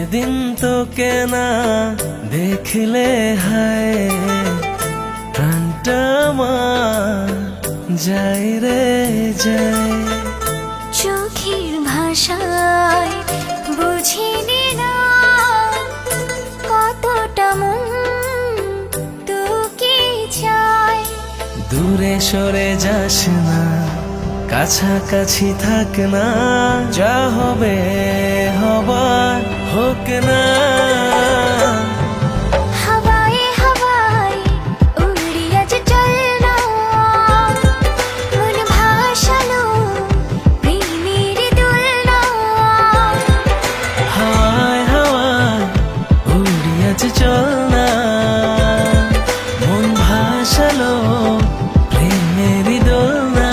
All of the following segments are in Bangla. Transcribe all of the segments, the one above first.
সেদিন তোকে না দেখলে হায় প্রাণটা আমার যাই রে যায়। চোখের ভাষায় বুঝিনি না কতটা মন তোকে চায়। দূরে সরে যাস না, কাছাকাছি থাক না, যা হবে হবার হোক না। হাওয়ায় হাওয়ায় উড়িয়ে যে চল না, মন ভাসালো প্রেমের দোলনা। হাওয়ায় হাওয়ায় উড়িয়ে যে চল না, মন ভাসালো প্রেমের দোলনা।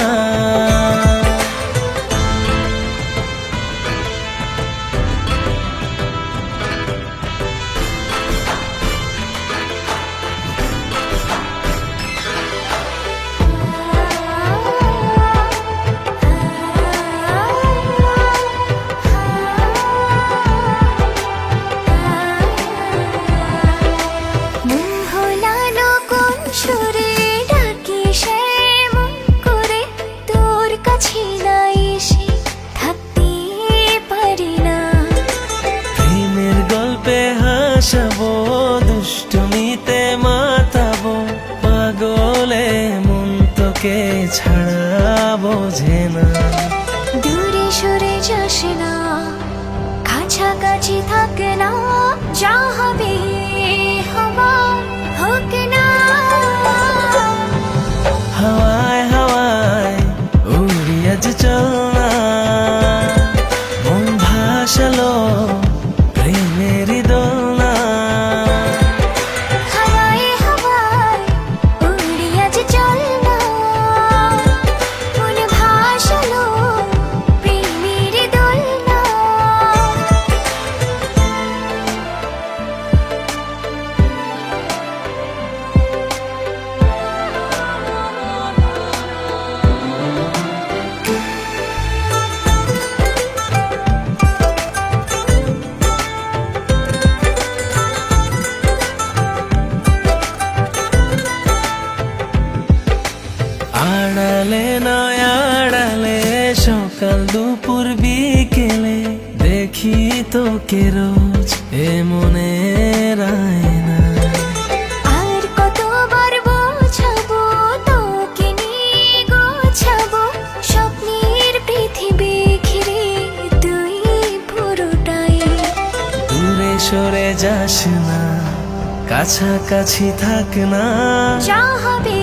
মন ভোলানো কোন সুরে ডাকি সে মন করে, তোর কাছে না এসে থাকতে পারি না। প্রেমের গল্পে হাসাবো, দুষ্টুমিতে মাতাবো, পাগলে মন তোকে ছাড়া বোঝে না। দূরে সরে যাস না, কাছাকাছি থাক না, যা হবে হবার হোক না। হাওয়ায় হাওয়ায় উড়িয়ে যে চল না, মন ভাসালো প্রেমের দোলনা। হাওয়ায় হাওয়ায় উড়িয়ে যে চল না, মন ভাসালো প্রেমের দোলনা। আড়ালে নয় আড়ালে, সকাল দুপুর বিকেলে দেখি তোকে রোজ এ মনের আয়না। আর কতবার বোঝাবো তোকে নিয়ে গোছাবো, স্বপ্নের পৃথিবী ঘিরে তুই পুরোটাই। দূরে সরে যাস না, কাছাকাছি থাক না, যা হবে